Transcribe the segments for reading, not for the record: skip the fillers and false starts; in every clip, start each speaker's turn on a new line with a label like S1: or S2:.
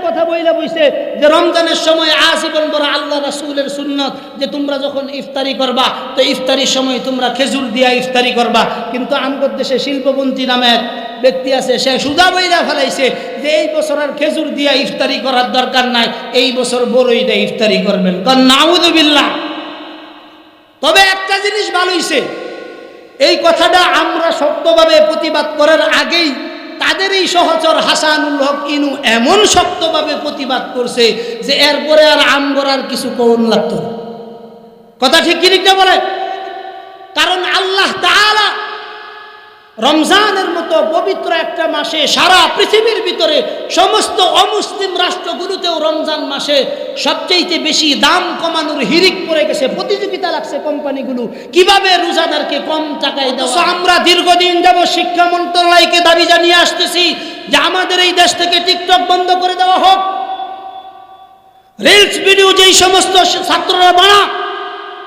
S1: কথা বইলা বইছে যে রমজানের সময় আজীবন বড় আল্লাহ রাসূলের সুন্নাত যে তোমরা যখন ইফতারি করবা তো ইফতারির সময় তোমরা খেজুর দিয়া ইফতারি করবা। কিন্তু আমগর দেশে শিল্পপন্থী নামে এক ব্যক্তি আছে, সে সুজা বইরা ফেলাইছে যে এই বছর আর খেজুর দিয়া ইফতারি করার দরকার নাই, এই বছর বড়ই দিয়ে ইফতারি করবেন। নাউযুবিল্লাহ। তবে একটা জিনিস ভালো হইছে, এই কথাটা আমরা শক্তভাবে প্রতিবাদ করার আগেই তাদের এই সহচর হাসানুল হক ইনু এমন শক্তভাবে প্রতিবাদ করছে যে এরপরে আর আমগর আর কিছু কোন লাগতো না। কথা ঠিক কি ঠিক না বলে? কারণ আল্লাহ তাআলা রমজানের মতো পবিত্র একটা মাসে সারা পৃথিবীর ভিতরে সমস্ত অমুসলিম রাষ্ট্রগুলোতেও রমজান মাসে সবচেয়ে বেশি দাম কমানোর হিরিক পড়ে গেছে, প্রতিযোগিতা লাগছে কোম্পানিগুলো কিভাবে রোজাদারকে কম টাকায় দেওয়া। আমরা দীর্ঘদিন যাবত শিক্ষা মন্ত্রণালয়কে দাবি জানিয়ে আসতেছি যে আমাদের এই দেশ থেকে টিকটক বন্ধ করে দেওয়া হোক, রিলস ভিডিও যেই সমস্ত ছাত্ররা বানায়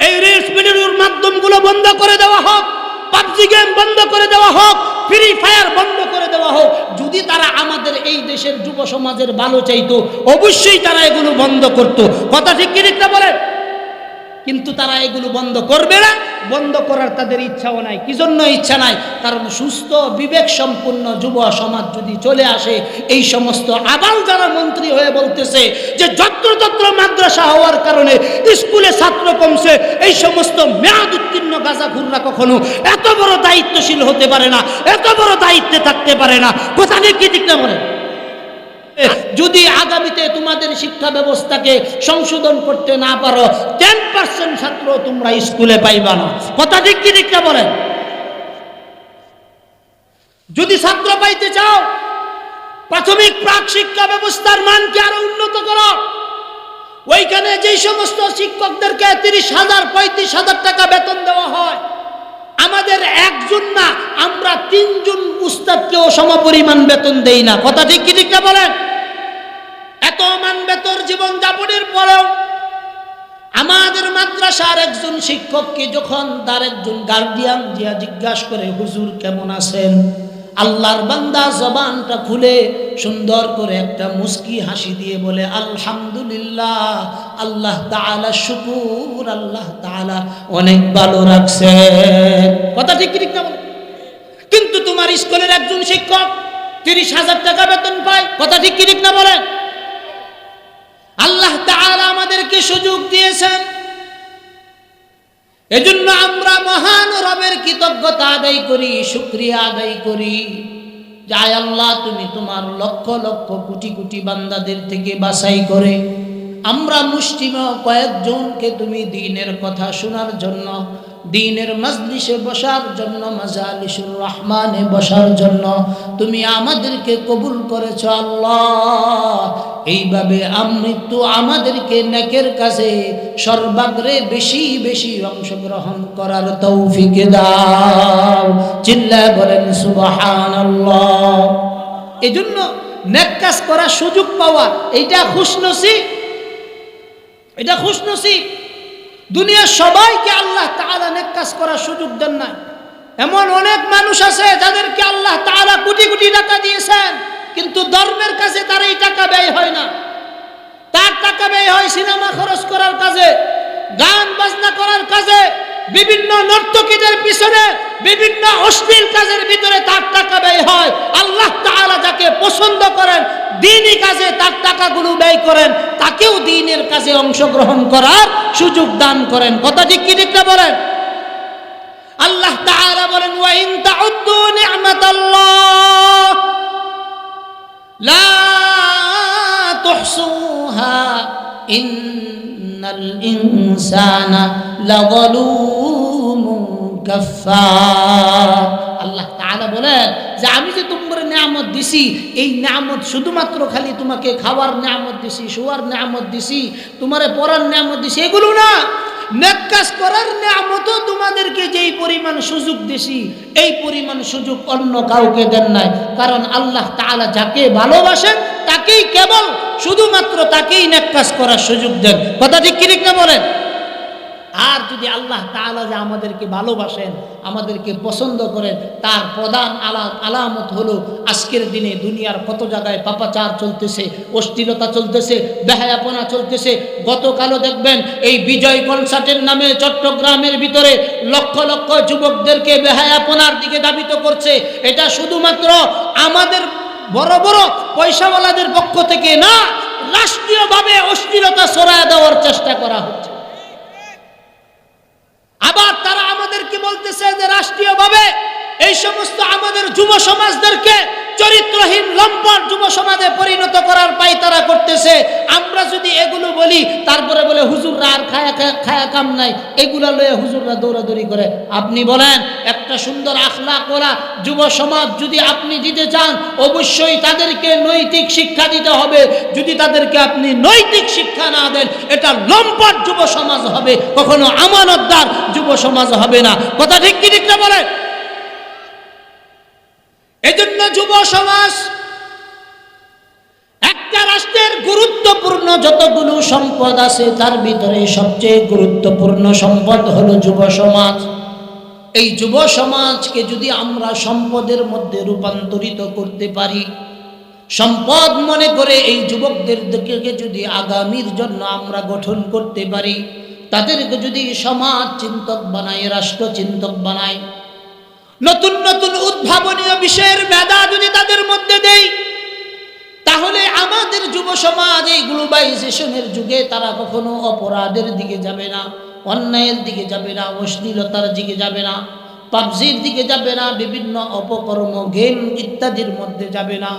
S1: এই রিলস ভিডিওর মাধ্যমগুলো বন্ধ করে দেওয়া হোক, পাবজি গেম বন্ধ করে দেওয়া হোক, ফ্রি ফায়ার বন্ধ করে দেওয়া হোক। যদি তারা আমাদের এই দেশের যুব সমাজের ভালো চাইতো অবশ্যই তারা এগুলো বন্ধ করত। কথা ঠিক কি ঠিক না বলেন? কিন্তু তারা এগুলো বন্ধ করবে না, বন্ধ করার তাদের ইচ্ছাও নাই। কি জন্য ইচ্ছা নাই? কারণ সুস্থ বিবেক সম্পন্ন যুব সমাজ যদি চলে আসে, এই সমস্ত আবাল যারা মন্ত্রী হয়ে বলতেছে যে যত্রতত্র মাদ্রাসা হওয়ার কারণে স্কুলে ছাত্র কমছে, এই সমস্ত মেয়াদ উত্তীর্ণ গাঁজাখুররা কখনো এত বড় দায়িত্বশীল হতে পারে না, এত বড় দায়িত্বে থাকতে পারে না। কথা কি ঠিক না বলে? যদি আগামীতে তোমাদের শিক্ষা ব্যবস্থাকে সংশোধন করতে না পারো 10% ছাত্র তোমরা স্কুলে পাইবা না। কথা ঠিক কি ঠিক না বলেন? যদি ছাত্র পাইতে চাও প্রাথমিক প্রাক শিক্ষা ব্যবস্থার মানকে আরো উন্নত করো। ওইখানে যেই সমস্ত শিক্ষকদেরকে 30,000 35,000 টাকা বেতন দেওয়া হয়, আমাদের একজন না আমরা 3 জন উস্তাদকেও সমপরিমাণ বেতন দেই না। কথা ঠিক কি ঠিক না বলেন? এত মান বেতন জীবন যাপনের পরেও আমাদের মাদ্রাসার একজন শিক্ষককে যখন তার একজন গার্ডিয়ান জিয়া জিজ্ঞাসা করে, হুজুর কেমন আছেন, আল্লাহর বান্দা জবানটা খুলে সুন্দর করে একটা মুস্কি হাসি দিয়ে বলে আলহামদুলিল্লাহ, আল্লাহ তাআলা শুকুর, আল্লাহ তাআলা অনেক ভালো রাখছেন। কথা ঠিক কি ঠিক না বলেন? কিন্তু তোমার স্কুলের একজন শিক্ষক 30,000 টাকা বেতন পায়। কথা ঠিক কি ঠিক না বলেন? আল্লাহ তাআলা আমাদেরকে সুযোগ দিয়েছেন, এজন্য আমরা মহান রবের কৃতজ্ঞতা আদায় করি, শুকরিয়া আদায় করি। যাই আল্লাহ, তুমি তোমার লক্ষ লক্ষ কোটি কোটি বান্দাদের থেকে বাছাই করে আমরা মুষ্টিমেয় কয়েকজনকে তুমি দ্বীনের কথা শোনার জন্য, দ্বীনের মজলিসে বসার জন্য, মাজালিসুর রহমানে বসার জন্য তুমি আমাদেরকে কবুল করেছো আল্লাহ। এইভাবে আমৃত্যু আমাদেরকে নেকের কাছে সর্বাগ্রে বেশি বেশি অংশগ্রহণ করার তৌফিক দাও। চিল্লায় বলেন সুবহানাল্লাহ। এজন্য নেক কাজ করার সুযোগ পাওয়া এটা খুশনসিব, এটা খুশনসিব। দুনিয়ার সবাইকে আল্লাহ তাআলা নেক কাজ করার সুযোগ দেন না। এমন অনেক মানুষ আছে যাদেরকে আল্লাহ তাআলা কোটি কোটি টাকা দিয়েছেন, কিন্তু ধর্মের কাছে তার এই টাকা ব্যয় হয় না। তার টাকা ব্যয় হয় সিনেমা খরচ করার কাজে, গান বাজনা করার কাজে, বিভিন্ন নর্তকীদের পিছনে, বিভিন্ন অশ্লীল কাজের ভিতরে তার টাকা ব্যয় হয়। আল্লাহ তাআলা যাকে পছন্দ করেন, দ্বীনি কাজে তার টাকাগুলো ব্যয় করেন, তাকেও দ্বীনের কাজে অংশগ্রহণ করার সুযোগ দান করেন। কথা ঠিক কি ঠিক না বলেন? আল্লাহ তাআলা বলেন ওয়া ইন তাউদ্দু নি'মাতাল্লাহ লা তুহসুহা ইন্নাল ইনসানা লাযালুমুন কাফফার। আল্লাহ তাআলা বলেন যে আমি যে তোমার নিয়ামত দিছি, এই নিয়ামত শুধুমাত্র খালি তোমাকে খাওয়ার নিয়ামত দিছি, শোয়ার নিয়ামত দিছি, তোমারে পড়ার নিয়ামত দিছি, এগুলো না। নেক কাজ করার নিয়ামতও তোমাদেরকে যেই পরিমাণ সুযোগ দিছি, এই পরিমাণ সুযোগ অন্য কাউকে দেন নাই। কারণ আল্লাহ তাআলা যাকে ভালোবাসেন তাকেই কেবল শুধুমাত্র তাকেই নেক কাজ করার সুযোগ দেন। কথা ঠিক কি ঠিক না বলেন? আর যদি আল্লাহ তাআলা যে আমাদেরকে ভালোবাসেন, আমাদেরকে পছন্দ করেন, তার প্রধান আলামত হলো আজকের দিনে দুনিয়ার কত জায়গায় পাপাচার চলতেছে, অশ্লীলতা চলতেছে, বেহায়াপনা চলতেছে। গতকালও দেখবেন এই বিজয় কনসার্টের নামে চট্টগ্রামের ভিতরে লক্ষ লক্ষ যুবকদেরকে বেহায়াপনার দিকে ধাবিত করছে। এটা শুধুমাত্র আমাদের বড় বড় পয়সাওয়ালাদের পক্ষ থেকে না, রাষ্ট্রীয়ভাবে অশ্লীলতা ছড়ায় দেওয়ার চেষ্টা করা হচ্ছে। আবার তারা আমাদেরকে বলতেছে যে রাষ্ট্রীয়ভাবে এই সমস্ত আমাদের যুব সমাজদেরকে চরিত্রহীন লম্পট যুব সমাজে পরিণত করার পায়তারা করতেছে। আমরা যদি এগুলো বলি, তারপরে বলে হুজুররা আর খায়া কাম নাই, এগুলা লয়ে হুজুররা দৌড়াদৌড়ি করে। আপনি বলেন, একটা সুন্দর আখলাক ওরা যুব সমাজ যদি আপনি দিতে চান, অবশ্যই তাদেরকে নৈতিক শিক্ষা দিতে হবে। যদি তাদেরকে আপনি নৈতিক শিক্ষা না দেন, এটা লম্পট যুব সমাজ হবে, কখনো আমানতদার যুব সমাজ হবে না। কথা ঠিক কি ঠিক না বলেন? এজন্য যুব সমাজ একটা রাষ্ট্রের গুরুত্বপূর্ণ যতগুলো সম্পদ আছে, তার ভিতরে সবচেয়ে গুরুত্বপূর্ণ সম্পদ হলো যুব সমাজ। এই যুব সমাজকে যদি আমরা সম্পদের মধ্যে রূপান্তরিত করতে পারি, সম্পদ মনে করে এই যুবকদেরকে যদি আগামীর জন্য আমরা গঠন করতে পারি, তাদেরকে যদি সমাজ চিন্তক বানাই, রাষ্ট্র চিন্তক বানাই, নতুন নতুন উদ্ভাবনীয় বিষয়ের মেধা যদি তাদের মধ্যে দেই, তাহলে আমাদের যুব সমাজ এই গ্লোবালাইজেশনের যুগে তারা কখনো অপরাধের দিকে যাবে না, অন্যায়ের দিকে যাবে না, অশ্লীলতার দিকে যাবে না, পাবজির দিকে যাবে না, বিভিন্ন অপকর্ম গেম ইত্যাদির মধ্যে যাবে না।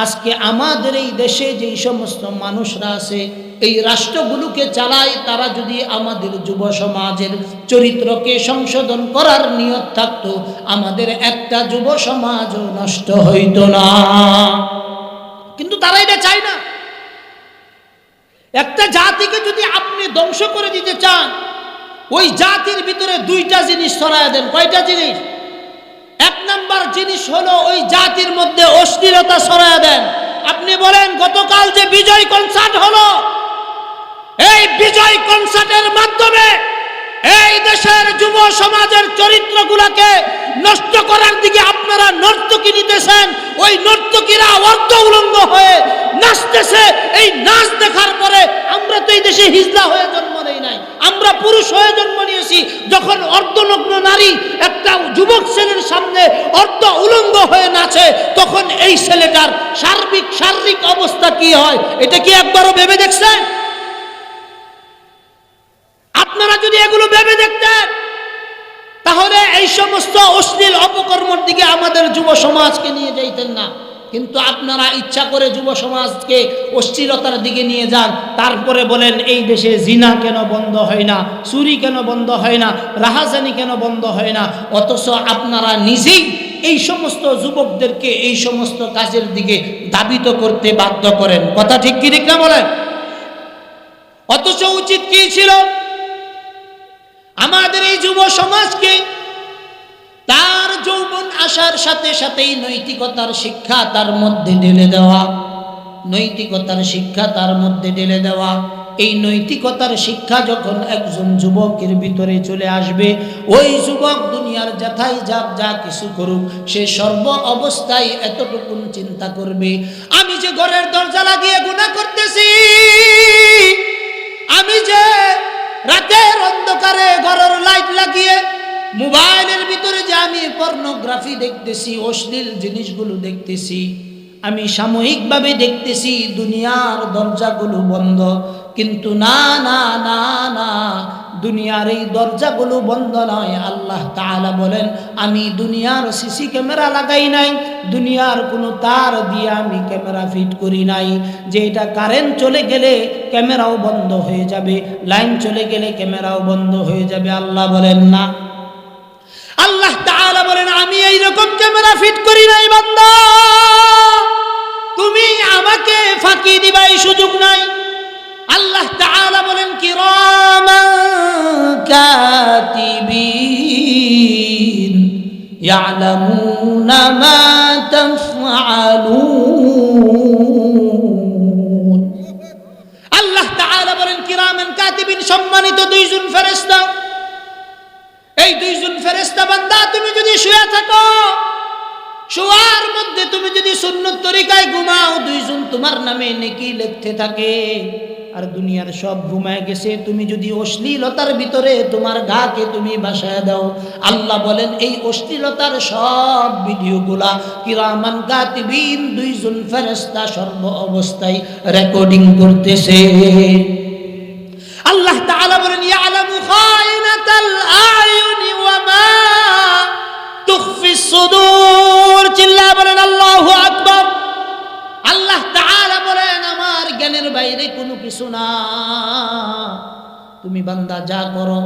S1: আজকে আমাদের এই দেশে যেই সমস্ত মানুষরা আছে, এই রাষ্ট্রগুলোকে চালায়, তারা যদি আমাদের যুব সমাজের চরিত্রকে সংশোধন করার নিয়ত থাকতো, আমাদের একটা যুব সমাজও নষ্ট হইত না। কিন্তু তারা এটা চায় না। একটা জাতিকে যদি আপনি ধ্বংস করে দিতে চান, ওই জাতির ভিতরে দুইটা জিনিস ছড়ায় দেন। কয়টা জিনিস? এক নাম্বার জিনিস হলো ওই জাতির মধ্যে অশ্লীলতা ছড়ায় দেন। আপনি বলেন, গতকাল যে বিজয় কনসার্ট হলো, এই বিজয় কনসার্টের মাধ্যমে এই দেশের যুব সমাজের চরিত্রগুলোকে নষ্ট করার দিকে আপনারা নর্তকী নিতেছেন। ওই নর্তকীরা অর্ধ উলঙ্গ হয়ে নাচতেছে। এই নাচ দেখার পরে আমরা তো এই দেশে হিজলা হয়ে জন্ম নেই নাই, আমরা পুরুষ হয়ে জন্ম নিয়েছি। যখন অর্ধনগ্ন নারী একটা যুবক ছেলের সামনে অর্ধ উলঙ্গ হয়ে নাচে, তখন এই ছেলেটার শারীরিক অবস্থা কি হয়, এটা কি একবারও ভেবে দেখছেন? আপনারা যদি এগুলো ভেবে দেখতেন, তাহলে এই সমস্ত অশ্লীল অপকর্মের দিকে আমাদের যুব সমাজকে নিয়ে যাইতেন না। কিন্তু আপনারা ইচ্ছা করে যুব সমাজকে অশ্লীলতার দিকে নিয়ে যান। তারপরে বলেন, এই দেশে জিনা কেন বন্ধ হয় না, চুরি কেন বন্ধ হয় না, রাহাজানি কেন বন্ধ হয় না। অথচ আপনারা নিজেই এই সমস্ত যুবকদেরকে এই সমস্ত কাজের দিকে ধাবিত করতে বাধ্য করেন। কথা ঠিক কি ঠিক না বলেন? অথচ উচিত কি ছিল, আমাদের এই যুব সমাজকে তার যৌবন আসার সাথে সাথেই নৈতিকতার শিক্ষা তার মধ্যে ঢেলে দেওয়া, নৈতিকতার শিক্ষা তার মধ্যে ঢেলে দেওয়া। এই নৈতিকতার শিক্ষা যখন একজন যুবকের ভিতরে চলে আসবে, ওই যুবক দুনিয়ার যাথাই যাক, যা কিছু করুক, সে সর্ব অবস্থায় এতটুকু চিন্তা করবে, আমি যে ঘরের দরজা লাগিয়ে গুনাহ করতেছি, আমি যে রাতের অন্ধকারে ঘরের লাইট লাগিয়ে মোবাইলের ভিতরে যে আমি পর্নোগ্রাফি দেখতেছি, অশ্লীল জিনিসগুলো দেখতেছি, আমি সাময়িকভাবে দেখতেছি দুনিয়ার দরজাগুলো বন্ধ। কিন্তু না না না না, দুনিয়ার এই দরজাগুলো বন্ধ নয়। আল্লাহ তাআলা বলেন, আমি দুনিয়ার সিসি ক্যামেরা লাগাই নাই, দুনিয়ার কোনো তার দিয়ে আমি ক্যামেরা ফিট করি নাই, যে এটা কারেন্ট চলে গেলে ক্যামেরাও বন্ধ হয়ে যাবে, লাইন চলে গেলে ক্যামেরাও বন্ধ হয়ে যাবে। আল্লাহ বলেন না, আল্লাহ তাআলা বলেন, আমি এই রকম ক্যামেরা ফিট করি নাই বান্দা, তুমি আমাকে ফাঁকি দিবার সুযোগ নাই। আল্লাহ তাআলা বলেন, কিরামান কাতিবিন ইয়ালামুনা মা তাফআলুন। আল্লাহ তাআলা বলেন, কিরামান কাতিবিন, সম্মানিত দুইজন ফেরেশতা। এই দুইজন ফেরেশতা বান্দা তুমি যদি শুয়ে থাকো, শোয়ার মধ্যে তুমি যদি সুন্নত তরিকায় ঘুমাও, দুইজন তোমার নামে নেকি লিখতে থাকে। আর দুনিয়ার সব ঘুমায় গেছে, তুমি যদি অশ্লীলতার ভিতরে তোমার গাকে তুমি বাসায় দাও, আল্লাহ বলেন এই অশ্লীলতার সব ভিডিওগুলা কিরামান কাতিবিন দুইজন ফেরেশতা সর্ব অবস্থায় রেকর্ডিং করতেছে। আল্লাহ তাআলা বলেন ইয়ালামু খায়িনাতাল আয়ুনি ওয়া মা তুখফিস সুদূর। চিল্লা বলেন আল্লাহু আকবার। আল্লাহ তাআলা বলেন আমার জ্ঞানের বাইরে কোনো কিছু না। তুমি বান্দা যা করো,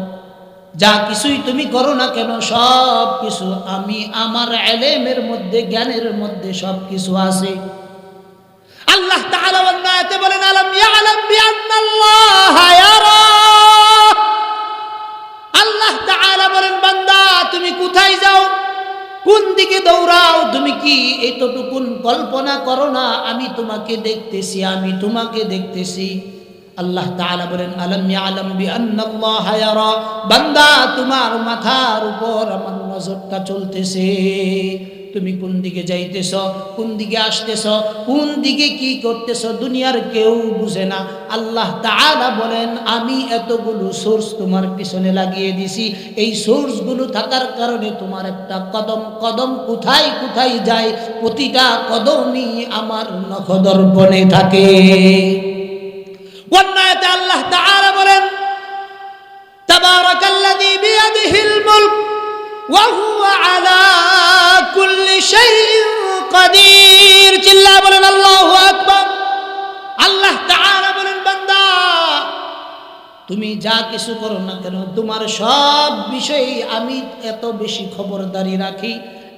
S1: যা কিছুই তুমি করো না কেন, সব কিছু আমি আমার ইলমের মধ্যে, জ্ঞানের মধ্যে সব কিছু আছে। আল্লাহ তাআলা অন্য আয়াতে বলেন আলাম ইয়ালাম বিআন্নাল্লাহা ইয়ারা। আল্লাহ তাআলা বলেন বান্দা তুমি কোথায় যাও, কোন দিকে দৌড়াও, তুমি কি এতটুকুন কল্পনা করো না আমি তোমাকে দেখতেছি, আমি তোমাকে দেখতেছি। আল্লাহ তাআলা বলেন আলাম ইয়ালাম বিআন্নাল্লাহা ইয়ারা। বান্দা তোমার মাথার উপর আমার নজরটা চলতেছে। তুমি কোন দিকে যাইতেছ, কোন দিকে আসতেছ, কোন দিকে কি করতেছ, দুনিয়ার কেউ বুঝে না। আল্লাহ তাআলা বলেন আমি এতগুলো সোর্স তোমার পিছনে লাগিয়ে দিছি। এই সোর্সগুলো থাকার কারণে তোমার একটা কদম কদম কোথায় কোথায় যায়, প্রতিটা কদমই আমার নখদর্পণে থাকে। ওয়ান্নায়াতে আল্লাহ তাআলা বলেন তাবারাকাল্লাযী বিয়াদিহিল মুলক ওয়া হুয়া আলা কুল্লি শাইইন কাদির। চিল্লা বলেন আল্লাহু আকবার। আল্লাহ তাআলা বলেন বান্দা তুমি যা কিছু করো না কেন, তোমার সব বিষয়ে আমি এত বেশি খবরদারি রাখি,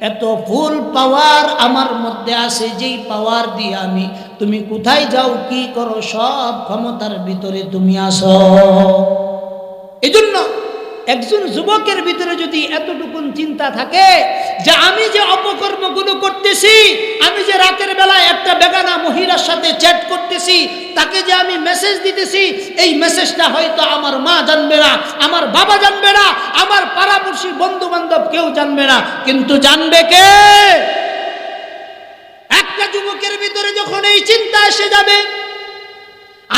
S1: এত ফুল পাওয়ার আমার মধ্যে আছে, যেই পাওয়ার দিয়ে আমি তুমি কোথায় যাও কি করো সব ক্ষমতার ভিতরে তুমি আসো। এজন্য একজন যুবকের ভিতরে যদি এতটুকুন চিন্তা থাকে যে আমি যে অপকর্মগুলো করতেছি, আমি যে রাতের বেলায় একটা বেগানা মহিলার সাথে চ্যাট করতেছি, তাকে যে আমি মেসেজ দিতেছি, এই মেসেজটা হয়তো আমার মা জানবে না, আমার বাবা জানবে না, আমার পাড়াপড়শি বন্ধু বান্ধব কেউ জানবে না, কিন্তু জানবে কে? একটা যুবকের ভিতরে যখন এই চিন্তা এসে যাবে,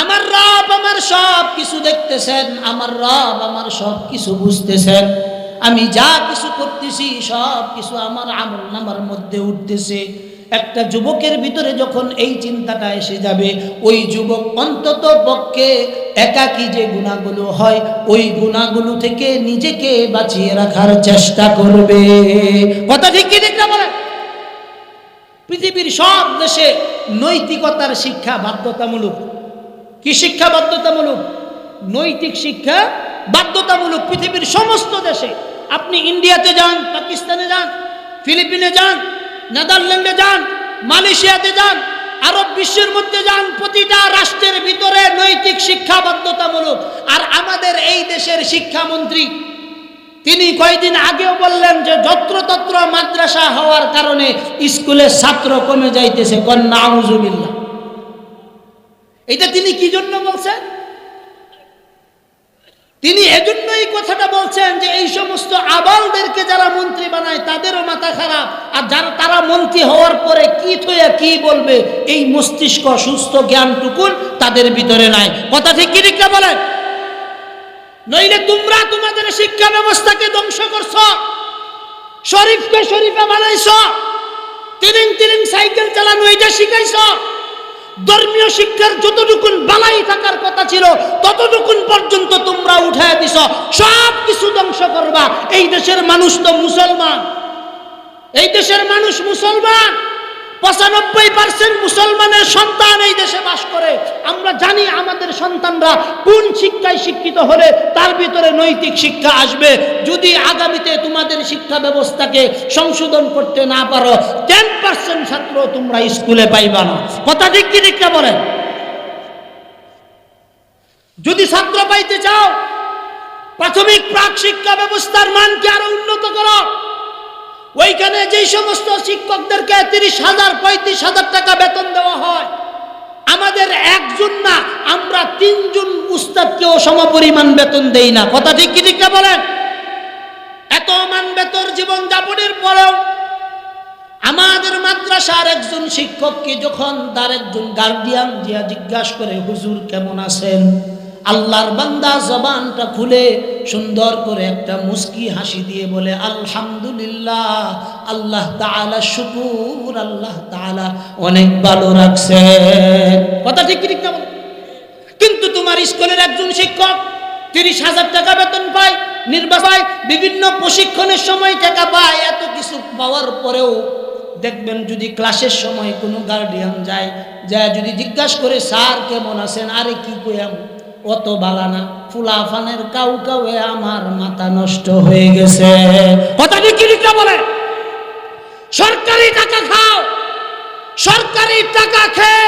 S1: আমার রব আমার সব কিছু দেখতেছেন, আমার রব আমার সব কিছু বুঝতেছেন, আমি যা কিছু করতেছি সব কিছু আমার আমলনামার মধ্যে উঠতেছে। একটা যুবকের ভিতরে যখন এই চিন্তাটা এসে যাবে, ওই যুবক অন্তত পক্ষে একাকী যে গুনাহগুলো হয় ওই গুনাহগুলো থেকে নিজেকে বাঁচিয়ে রাখার চেষ্টা করবে। কথা ঠিক কি ঠিক না বলেন? পৃথিবীর সব দেশে নৈতিকতার শিক্ষা বাধ্যতামূলক। কি শিক্ষা বাধ্যতামূলক? নৈতিক শিক্ষা বাধ্যতামূলক পৃথিবীর সমস্ত দেশে। আপনি ইন্ডিয়াতে যান, পাকিস্তানে যান, ফিলিপিনে যান, নেদারল্যান্ডে যান, মালয়েশিয়াতে যান, আরব বিশ্বের মধ্যে যান, প্রতিটা রাষ্ট্রের ভিতরে নৈতিক শিক্ষা বাধ্যতামূলক। আর আমাদের এই দেশের শিক্ষামন্ত্রী তিনি কয়েকদিন আগেও বললেন যে যত্রতত্র মাদ্রাসা হওয়ার কারণে স্কুলের ছাত্র কমে যাইতেছে। কন্যা আউযুবিল্লাহ। এটা তিনি কি জন্য বলছেন? তিনি এজন্য এই কথাটা বলছেন যে এই সমস্ত আবালদেরকে যারা মন্ত্রী বানায় তাদেরও মাথা খারাপ, আর যারা তারা মন্ত্রী হওয়ার পরে কি থইয়া কি বলবে এই মস্তিষ্ক সুস্থ জ্ঞানটুকুন তাদের ভিতরে নাই। কথা ঠিক কি ঠিক না বলেন? নইলে তোমরা তোমাদের শিক্ষা ব্যবস্থাকে ধ্বংস করছো, শরীফকে শরীফে বানাইছো, তিরিং তিরিং সাইকেল চালানো এটা শিখাইছো, ধর্মীয় শিক্ষার যতটুকুন বালাই থাকার কথা ছিল ততটুকুন পর্যন্ত তোমরা উঠায় দিছ। সব কিছু ধ্বংস করবা। এই দেশের মানুষ তো মুসলমান, এই দেশের মানুষ মুসলমান, 95% মুসলমানের সন্তান এই দেশে বাস করে। আমরা জানি আমাদের সন্তানরা কোন শিক্ষায় শিক্ষিত হলে তার ভিতরে নৈতিক শিক্ষা আসবে। যদি আগামীতে তোমাদের শিক্ষা ব্যবস্থাকে সংশোধন করতে না পারো, 10% ছাত্র তোমরা স্কুলে পাইবা না। কথা ঠিক কি ঠিক না বলেন? যদি ছাত্র পাইতে চাও, প্রাথমিক প্রাক শিক্ষা ব্যবস্থার মানকে আরো উন্নত করো। ওইখানে যেই সমস্ত শিক্ষকদেরকে 30,000 35,000 টাকা বেতন দেওয়া হয়, আমাদের একজন না, আমরা 3 জন উস্তাদকেও সমপরিমাণ বেতন দেই না। কথা ঠিক কি ঠিক না বলেন? ভিতর জীবন যাপনের পরেও আমাদের মাদ্রাসার একজন শিক্ষককে যখন তার একজন গার্ডিয়ান জিজ্ঞাসা করে, হুজুর কেমন আছেন, আল্লাহর বান্দা জবানটা খুলে সুন্দর করে একটা মুস্কি হাসি দিয়ে বলে, আলহামদুলিল্লাহ, আল্লাহ তাআলা শুকুর, আল্লাহ তাআলা অনেক ভালো রাখছেন। কথা ঠিক কি ঠিক না? কিন্তু তোমার স্কুলের একজন শিক্ষক 30,000 টাকা বেতন পায়, নির্বাচন বিভিন্ন প্রশিক্ষণের সময় টাকা পায়, এত কিছু পাওয়ার পরেও দেখবেন যদি ক্লাসের সময় কোনো গার্ডিয়ান যায় যদি জিজ্ঞাসা করে, স্যার কেমন আছেন, আরে কি কইয়াম, অত বালানা, ফুলাফানের কাউ কাউয়ে আমার মাথা নষ্ট হয়ে গেছে। কথা কি ঠিক না বলে? সরকারি টাকা খাও, সরকারি টাকা খেয়ে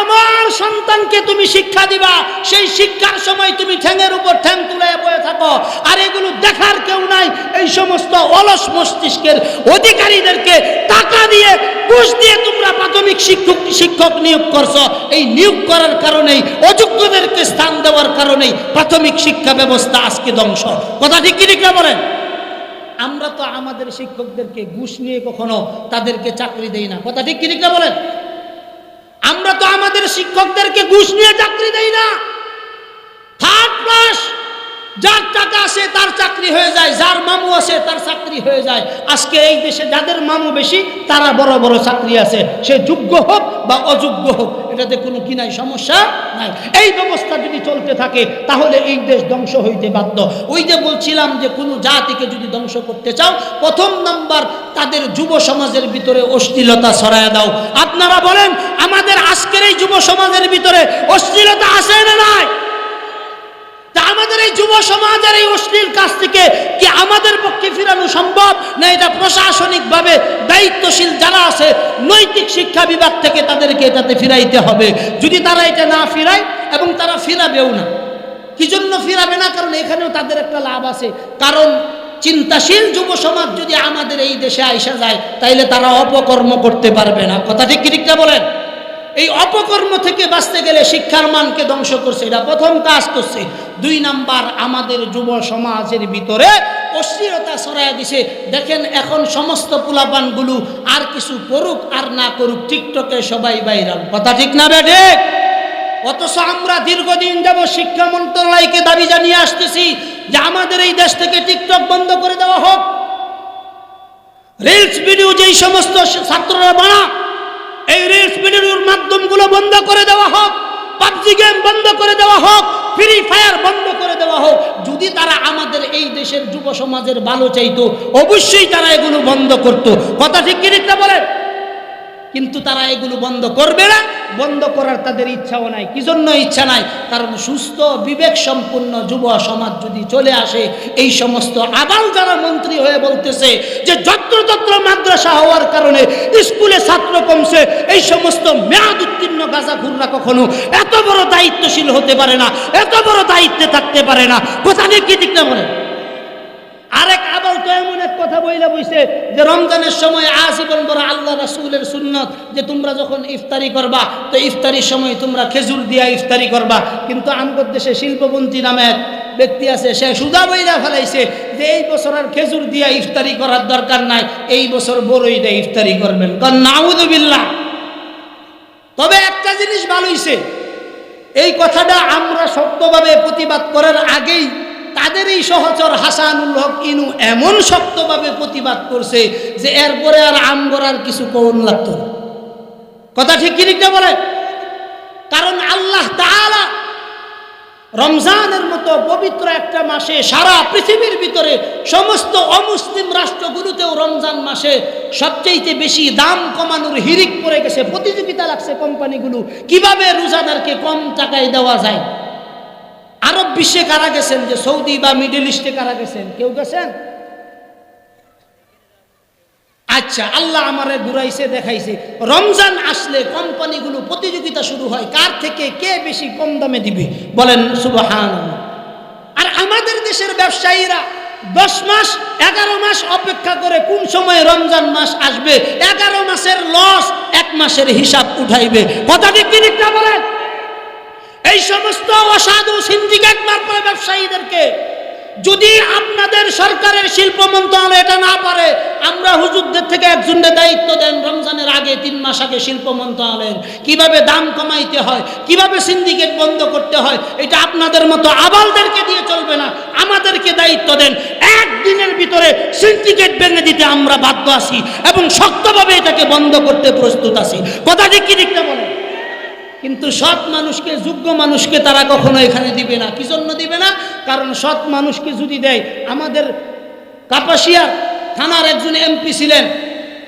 S1: আমার সন্তানকে তুমি শিক্ষা দিবা, সেই শিক্ষার সময় তুমি ঠ্যাঙের উপর ঠ্যাং তুলে বয়ে থাকো, আর এগুলো দেখার কেউ নাই। এই সমস্ত অলস মস্তিষ্কের অধিকারীদেরকে টাকা দিয়ে, ঘুষ দিয়ে তোমরা প্রাথমিক শিক্ষক নিয়োগ করছো। এই নিয়োগ করার কারণেই, অযোগ্যদেরকে স্থান দেওয়ার কারণেই প্রাথমিক শিক্ষা ব্যবস্থা আজকে ধ্বংস। কথা ঠিক কি ঠিক না বলেন? আমরা তো আমাদের শিক্ষকদেরকে ঘুষ নিয়ে কখনো তাদেরকে চাকরি দেই না। কথা ঠিক কি ঠিক না বলেন? আমরা তো আমাদের শিক্ষকদেরকে ঘুষ নিয়ে চাকরি দেই না। থার্ড ক্লাস, যার টাকা আছে তার চাকরি হয়ে যায়, যার মামু আছে তার চাকরি হয়ে যায়। আজকে এই দেশে যাদের মামু বেশি তারা বড় বড় চাকরি আছে, সে যোগ্য হোক বা অযোগ্য হোক, এটাতে কোনো কি নাই, সমস্যা নাই। এই ব্যবস্থা যদি চলতে থাকে তাহলে এই দেশ ধ্বংস হইতে বাধ্য। ওই যে বলছিলাম যে কোনো জাতিকে যদি ধ্বংস করতে চাও, প্রথম নাম্বার তাদের যুব সমাজের ভিতরে অশ্লীলতা ছড়ায় দাও। আপনারা বলেন, আমাদের আজকের এই যুব সমাজের ভিতরে অশ্লীলতা আছে না নাই? তা আমাদের এই যুব সমাজের এই অশ্লীল কাজ থেকে কি আমাদের পক্ষে ফিরানো সম্ভব না? এটা প্রশাসনিকভাবে দায়িত্বশীল যারা আছে, নৈতিক শিক্ষা বিভাগ থেকে তাদেরকে এটাতে ফিরাইতে হবে। যদি তারা এটা না ফিরায়, এবং তারা ফিরাবেও না। কি জন্য ফিরাবে না? কারণ এখানেও তাদের একটা লাভ আছে। কারণ চিন্তাশীল যুব সমাজ যদি আমাদের এই দেশে আইসা যায়, তাইলে তারা অপকর্ম করতে পারবে না। কথা ঠিক কি ঠিক না বলেন? এই অপকর্ম থেকে বাঁচতে গেলে শিক্ষার মানকে ধ্বংস করছে, এটা প্রথম কাজ করছে। 2 নাম্বার, আমাদের যুব সমাজের ভিতরে অশ্লীলতা ছড়ায় দিছে। দেখেন এখন সমস্ত পোলাপানগুলো আর কিছু করুক আর না করুক, টিকটকে সবাই ভাইরাল। কথা ঠিক না বেঠে? অথচ আমরা দীর্ঘদিন যাবত শিক্ষা মন্ত্রণালয়কে দাবি জানিয়ে আসতেছি যে আমাদের এই দেশ থেকে টিকটক বন্ধ করে দেওয়া হোক। রিলস ভিডিও যেই সমস্ত ছাত্ররা বানায়, এই রিলস ভিডিওর মাধ্যমগুলো বন্ধ করে দেওয়া হোক, পাবজি গেম বন্ধ করে দেওয়া হোক, ফ্রি ফায়ার বন্ধ করে দেওয়া হোক। যদি তারা আমাদের এই দেশের যুব সমাজের ভালো চাইতো, অবশ্যই তারা এগুলো বন্ধ করত। কথা ঠিক কি ঠিক না বলেন? কিন্তু তারা এগুলো বন্ধ করবে না, বন্ধ করার তাদের ইচ্ছাও নাই। কি জন্য ইচ্ছা নাই? কারণ সুস্থ বিবেক সম্পন্ন যুব সমাজ যদি চলে আসে, এই সমস্ত আবাল যারা মন্ত্রী হয়ে বলতেছে যে যত্রতত্র মাদ্রাসা হওয়ার কারণে স্কুলে ছাত্র কমছে, এই সমস্ত মেয়াদ উত্তীর্ণ গাঁজাখুররা কখনো এত বড় দায়িত্বশীল হতে পারে না, এত বড় দায়িত্বে থাকতে পারে না। কথা নিয়ে কি ঠিক না বলে? আরেক আবাল তো এমন এক কথা বইলা বইছে যে রমজানের সময় আজীবন বড় আল্লাহ রাসূলের সুন্নত যে তোমরা যখন ইফতারি করবা, তো ইফতারির সময় তোমরা খেজুর দিয়া ইফতারি করবা। কিন্তু আমগর দেশে শিল্পপন্থী নামে এক ব্যক্তি আছে, সে সুদা বইলা ফেলাইছে যে এই বছর আর খেজুর দিয়া ইফতারি করার দরকার নাই, এই বছর বড়ই দিয়ে ইফতারি করবেন। কারণ নাউযুবিল্লাহ। তবে একটা জিনিস ভালো হইছে, এই কথাটা আমরা শক্তভাবে প্রতিবাদ করার আগেই তাদের এই সহচর হাসানুল হক ইনু এমন শক্তভাবে প্রতিবাদ করছে যে এরপরে আর আমগর আর কিছু কোন লাগতো না। কথা ঠিক কি ঠিক না বলে? কারণ আল্লাহ তাআলা রমজানের মতো পবিত্র একটা মাসে সারা পৃথিবীর ভিতরে সমস্ত অমুসলিম রাষ্ট্রগুলোতেও রমজান মাসে সবচেয়ে বেশি দাম কমানোর হিরিক পড়ে গেছে, প্রতিযোগিতা লাগছে কোম্পানিগুলো কিভাবে রোজাদারকে কম টাকায় দেওয়া যায়। আরব বিশ্বে কারা গেছেন? যে সৌদি বা মিডল ইস্টে কারা গেছেন? কেউ গেছেন? আচ্ছা, আল্লাহ আমারে ঘুরাইছে, দেখাইছে রমজান আসলে কোম্পানিগুলো প্রতিযোগিতা শুরু হয়, কার থেকে কে বেশি কম দামে দিবে। বলেন সুবহানাল্লাহ। আর আমাদের দেশের ব্যবসায়ীরা 10 মাস 11 মাস অপেক্ষা করে কোন সময় রমজান মাস আসবে, 11 মাসের লস 1 মাসের হিসাব উঠাইবে। কথা ঠিক কি ঠিক না বলেন? এই সমস্ত অসাধু সিন্ডিকেট মারফত ব্যবসায়ীদেরকে যদি আপনাদের সরকারের শিল্প মন্ত্রণালয় এটা না পারে, আমরা হুজুরদের থেকে একজনের দায়িত্ব দেন, রমজানের আগে 3 মাস আগে শিল্প মন্ত্রণালয়ের কিভাবে দাম কমাইতে হয়, কিভাবে সিন্ডিকেট বন্ধ করতে হয়, এটা আপনাদের মতো আবালদেরকে দিয়ে চলবে না, আমাদেরকে দায়িত্ব দেন। একদিনের ভিতরে সিন্ডিকেট ভেঙে দিতে আমরা বাধ্য আছি এবং শক্তভাবে এটাকে বন্ধ করতে প্রস্তুত আছি। কথা ঠিক কি ঠিক না বলেন? কিন্তু সৎ মানুষকে, যোগ্য মানুষকে তারা কখনো এখানে দিবে না। কি জন্য দিবে না? কারণ সৎ মানুষকে যদি দেয়, আমাদের কাপাসিয়া থানার একজন এমপি ছিলেন,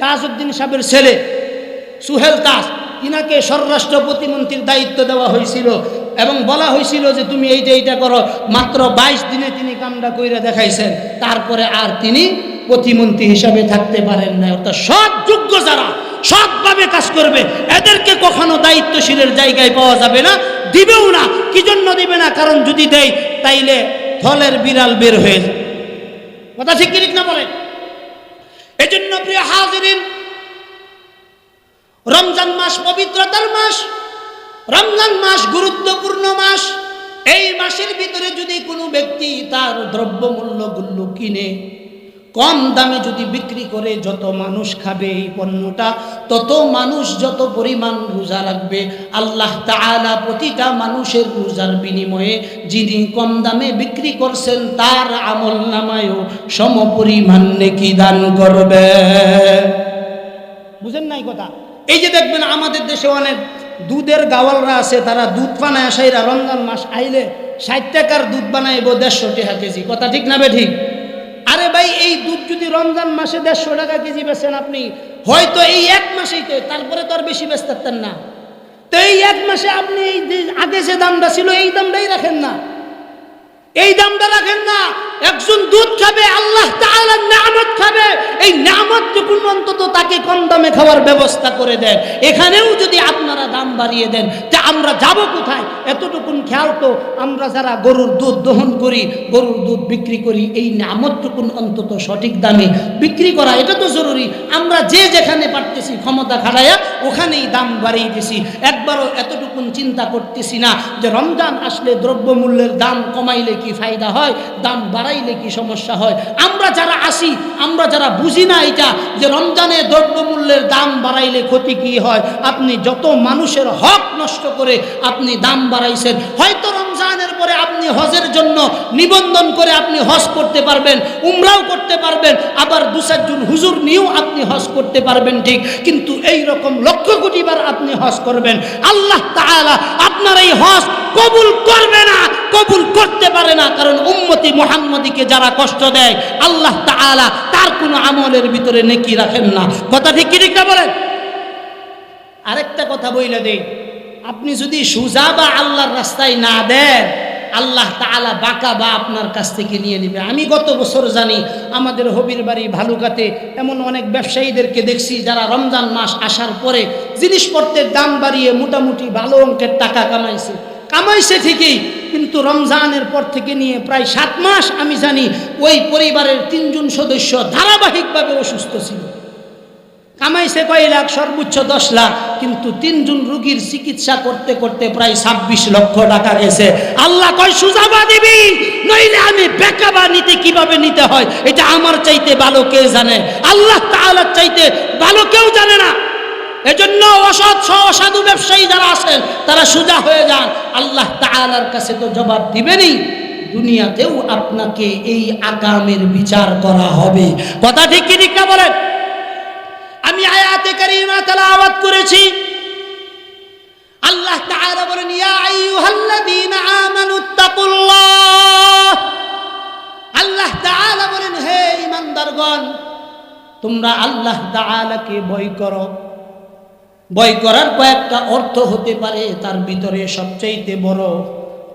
S1: তাজউদ্দিন সাহেবের ছেলে সুহেল তাজ, ইনাকে স্বরাষ্ট্র প্রতিমন্ত্রীর দায়িত্ব দেওয়া হয়েছিল এবং বলা হয়েছিল যে তুমি এইটা করো। মাত্র 22 দিনে তিনি কামটা কইরা দেখাইছেন, তারপরে আর তিনি প্রতিমন্ত্রী হিসাবে থাকতে পারেন না। অর্থাৎ সৎ যোগ্য যারা সৎভাবে কাজ করবে, এদেরকে কখনো দায়িত্বশীলের জায়গায় পাওয়া যাবে না, দিবেও না। কি জন্য দিবে না? কারণ যদি দেয় তাইলে থলের বিড়াল বের হয়ে যাবে। কথা ঠিক কি ঠিক না বলেন? এজন্য প্রিয় হাজিরিন, রমজান মাস পবিত্রতার মাস, রমজান মাস গুরুত্বপূর্ণ মাস। এই মাসের ভিতরে যদি কোনো ব্যক্তি তার দ্রব্যমূল্যগুলো কিনে কম দামে যদি বিক্রি করে, যত মানুষ খাবে এই পণ্যটা, তত মানুষ যত পরিমাণ রোজা রাখবে, আল্লাহ তাআলা প্রতিটা মানুষের রোজার বিনিময়ে যিনি কম দামে বিক্রি করছেন তার আমল নামায়ও সমপরিমাণ নেকি দান করবে। বুঝেন নাই কথা? এই যে দেখবেন আমাদের দেশে অনেক দুধের গাওয়ালরা আছে, তারা দুধ বানায় আসাইরা রমজান মাস আইলে 60 টাকার দুধ বানাইব 150 টাকা কেজি। কথা ঠিক না বে ঠিক? আরে ভাই, এই দুধ যদি রমজান মাসে 150 টাকা কেজি বেচেন আপনি, হয়তো এই 1 মাসেই তো, তারপরে তো আর বেশি বেচতেন না। তো এই 1 মাসে আপনি এই আগে যে দামটা ছিল এই দামটাই রাখেন না, এই দামটা রাখেন না। একজন দুধ খাবে, আল্লাহ তাআলার নিয়ামত খাবে, এই নিয়ামতটুকু অন্তত তাকে কম দামে খাওয়ার ব্যবস্থা করে দেন। এখানেও যদি আপনারা দাম বাড়িয়ে দেন, তা আমরা যাব কোথায়? এতটুকুন খেয়াল তো আমরা যারা গরুর দুধ দহন করি, গরুর দুধ বিক্রি করি, এই নিয়ামতটুকুন অন্তত সঠিক দামে বিক্রি করা, এটা তো জরুরি। আমরা যে যেখানে পারতেছি ক্ষমতা খাটাইয়া ওখানেই দাম বাড়িয়ে দিছি, একবারও এতটুকুন চিন্তা করতেছি না যে রমজান আসলে দ্রব্যমূল্যের দাম কমাইলে কি ফায়দা হয়, দাম বাড়াইলে কি সমস্যা হয়। আমরা যারা আসি, আমরা যারা বুঝি না এটা যে রমজানে দ্রব্যমূল্যের দাম বাড়াইলে ক্ষতি কি হয়। আপনি যত মানুষের হক নষ্ট করে আপনি দাম বাড়াইছেন, হয়তো রমজানের পরে আপনি হজের জন্য নিবন্ধন করে আপনি হজ করতে পারবেন, উমরাও করতে পারবেন, আবার 2-4 জন হুজুর নিয়েও আপনি হজ করতে পারবেন, ঠিক। কিন্তু এই রকম লক্ষ কোটি বার আপনি হজ করবেন, আল্লাহ তাআলা আপনার এই হজ কবুল করবে না, কবুল করতে পারে না। কারণ উম্মতি মুহাম্মদীকে যারা কষ্ট দেয়, আল্লাহ তাআলা তার কোনো আমলের ভিতরে নেকি রাখেন না। কথা ঠিক কি ঠিক না বলেন? আরেকটা কথা বইলা দেই, আপনি যদি সুজা বা আল্লাহর রাস্তায় না দেন, আল্লাহ তাআলা বাঁকা বা আপনার কাছ থেকে নিয়ে নেবে। আমি গত বছর জানি আমাদের হবির বাড়ি ভালুকাতে এমন অনেক ব্যবসায়ীদেরকে দেখছি যারা রমজান মাস আসার পরে জিনিসপত্রের দাম বাড়িয়ে মোটামুটি ভালো অঙ্কের টাকা কামাইছে ঠিকই, কিন্তু রমজানের পর থেকে নিয়ে প্রায় 7 মাস আমি জানি ওই পরিবারের 3 জন সদস্য ধারাবাহিকভাবে অসুস্থ ছিল। কামাইছে কয় লাখ, সর্বোচ্চ 10 লাখ, কিন্তু 3 জন রোগীর চিকিৎসা করতে করতে প্রায় 26 লক্ষ টাকা গেছে। আল্লাহ কয় সুজাবা দিবি, নইলে আমি বেকাবা নিতে কিভাবে নিতে হয় এটা আমার চাইতে ভালো কে জানে, আল্লাহ তাআলার চাইতে ভালো কেউ জানে না। এজন্য অসাধু ব্যবসায়ী যারা আছেন তারা সোজা হয়ে যান, আল্লাহ তাআলার কাছে তো জবাব দিবেনই, দুনিয়াতেও আপনাকে এই আকামের বিচার করা হবে। কথা ঠিক কি ঠিক না বলেন? আমি আয়াতে কারিমা তেলাওয়াত করেছি, আল্লাহ তাআলা বলেন ইয়া আইয়ুহাল্লাযীনা আমানুত্তাকুল্লাহ। আল্লাহ তাআলা বলেন হে ঈমানদারগণ, তোমরা আল্লাহ তাআলাকে ভয় করো। ভয় করার কয়েকটা অর্থ হতে পারে, তার ভিতরে সবচাইতে বড়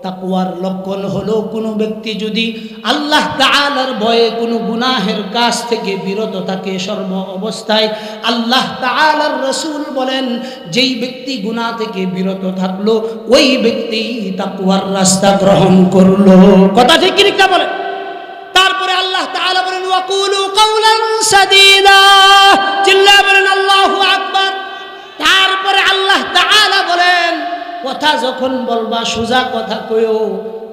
S1: তাকওয়ার লক্ষণ হলো কোনো ব্যক্তি যদি আল্লাহ তাআলার ভয়ে কোনো গুনাহের কাজ থেকে বিরত থাকে সর্ব অবস্থায়, আল্লাহ তাআলার রাসূল বলেন যেই ব্যক্তি গুনাহ থেকে বিরত থাকলো ওই ব্যক্তি তাকওয়ার রাস্তা গ্রহণ করলো। কথা ঠিক কি না বলেন? তারপরে আল্লাহ তাআলা বলেন ওয়াকুলু কাওলান সাদীদা, চিল্লায়ে বলেন আল্লাহু আকবার। তারপরে আল্লাহ তাআলা বলেন কথা যখন বলবা সোজা কথা কইও,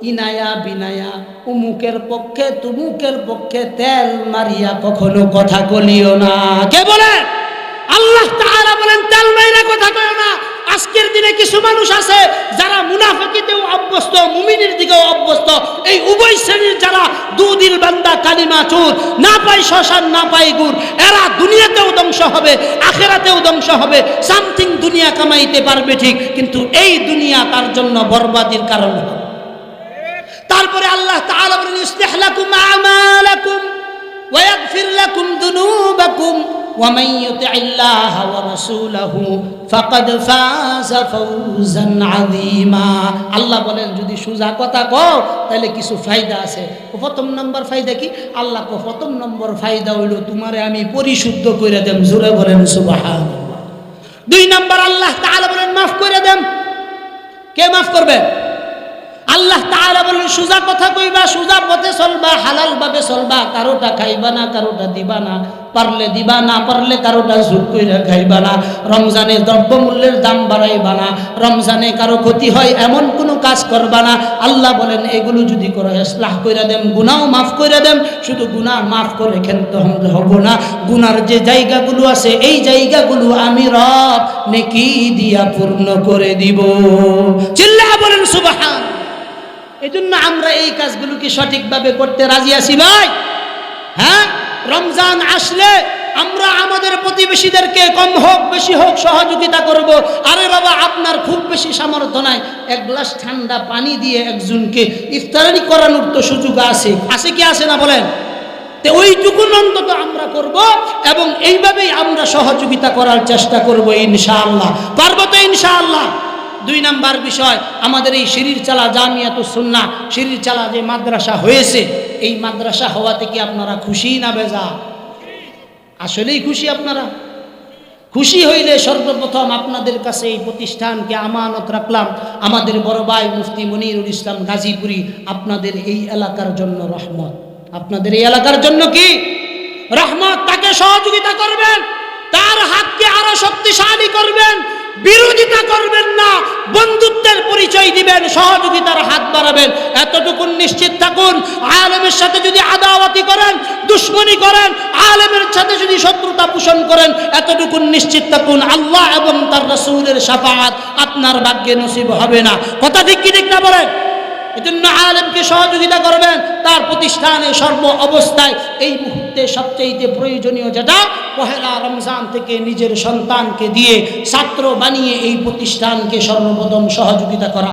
S1: ইনায়া বিনায়া উমুকের পক্ষে তুমুকের পক্ষে তেল মারিয়া কখনো কথা বলিও না। কে বলে? আল্লাহ তাআলা বলেন তেল মাইরা কথা কইও না। আজকের দিনে কিছু মানুষ আছে যারা মুনাফিকিতেও অভ্যস্ত, মুমিনের দিকেও অভ্যস্ত। এই উভয় শ্রেণীর যারা দুদিল বান্দা কালিমা চোর, না পায় শ্মশান না পায় গুড়, এরা দুনিয়াতেও ধ্বংস হবে, আখিরাতেও ধ্বংস হবে। সামথিং দুনিয়া কামাইতে পারবে ঠিক, কিন্তু এই দুনিয়া তার জন্য বরবাদির কারণ হবে। তারপরে আল্লাহ তাআলা বলেন ইসলিহ লাকুম আমালাকুম ওয়া ইয়াগফির লাকুম যুনুবাকুম ওয়া মান ইউতি'িল্লাহা ওয়া রাসূলাহু ফাকাদ ফাযা ফাওজান আযীমা। আল্লাহ বলেন যদি সোজা কথা কও তাহলে কিছু ফায়দা আছে। প্রথম নম্বর ফায়দা কি? আল্লাহ কো প্রথম নম্বর ফায়দা হইল তোমারে আমি পরিশুদ্ধ করে দেব। জোরে বলেন সুবহানাল্লাহ। দুই নম্বর আল্লাহ তাআলা বলেন মাফ করে দেন। কে মাফ করবে? আল্লাহ তাআলা বলেন সোজা কথা কইবা, সোজা পথে চলবা, হালাল ভাবে চলবা, কারোটা খাইবা না, কারোটা দিবা না, পারলে দিবা না পারলে কারোটা জোর কইরা খাইবা না, রমজানে দ্রব্যমূল্যের দাম বাড়াইবা না, রমজানে কারো ক্ষতি হয় এমন কোনো কাজ করবা না। আল্লাহ বলেন এগুলো যদি করো ইসলাহ কইরা দেন, গুনাহ মাফ কইরা দেন। শুধু গুনাহ মাফ করে খেলতে হব না, গুনার যে জায়গাগুলো আছে এই জায়গাগুলো আমি রব নেকি দিয়া পূর্ণ করে দিব। চিল্লা বলেন সুবহান। এজন্য আমরা এই কাজগুলোকে সঠিকভাবে করতে রাজি আছি ভাই। হ্যাঁ, রমজান আসলে আমরা আমাদের প্রতিবেশীদেরকে কম হোক বেশি হোক সহযোগিতা করব। আরে বাবা আপনার খুব বেশি সামর্থ্য নাই, এক গ্লাস ঠান্ডা পানি দিয়ে একজনকে ইফতারি করানোর তো সুযোগ আছে, আছে কি আছে না বলেন? তো ওইটুকু অন্তত আমরা করব এবং এইভাবেই আমরা সহযোগিতা করার চেষ্টা করব ইনশাআল্লাহ। পারবো তো ইনশাআল্লাহ। দুই নাম্বার বিষয়, আমাদের এই শিরির চালা জামিয়াতুস সুন্নাহ শিরির চালা যে মাদ্রাসা হয়েছে, এই মাদ্রাসা হওয়াতে কি আপনারা খুশি না বেজা? আসলেই খুশি আপনারা? খুশি হইলে সর্বপ্রথম আপনাদের কাছে এই প্রতিষ্ঠানকে আমানত রাখলাম। আমাদের বড় ভাই মুফতি মনিরুল ইসলাম গাজীপুরি আপনাদের এই এলাকার জন্য রহমত, আপনাদের এই এলাকার জন্য কি রহমত। তাকে সহযোগিতা করবেন, তার হাতকে আরো শক্তিশালী করবেন, বিরোধিতা করবেন না, বন্ধুত্বের পরিচয় দিবেন, সহযোগিতার হাত বাড়াবেন। এতটুকু নিশ্চিত থাকুন, আলেমের সাথে যদি আদাওয়াতি করেন, দুশ্মনী করেন, আলেমের সাথে যদি শত্রুতা পোষণ করেন, এতটুকু নিশ্চিত থাকুন আল্লাহ এবং তার রাসূলের শাফাআত আপনার ভাগ্যে নসিব হবে না। কথা ঠিক কি ঠিক না বলেন? এজন্য আলেমকে সহযোগিতা করবেন, তার প্রতিষ্ঠানে সর্ব অবস্থায় এই মুহূর্তে সবচেয়ে প্রয়োজনীয় যেটা, পহেলা রমজান থেকে নিজের সন্তানকে দিয়ে ছাত্র বানিয়ে এই প্রতিষ্ঠানকে সর্বপ্রথম সহযোগিতা করা।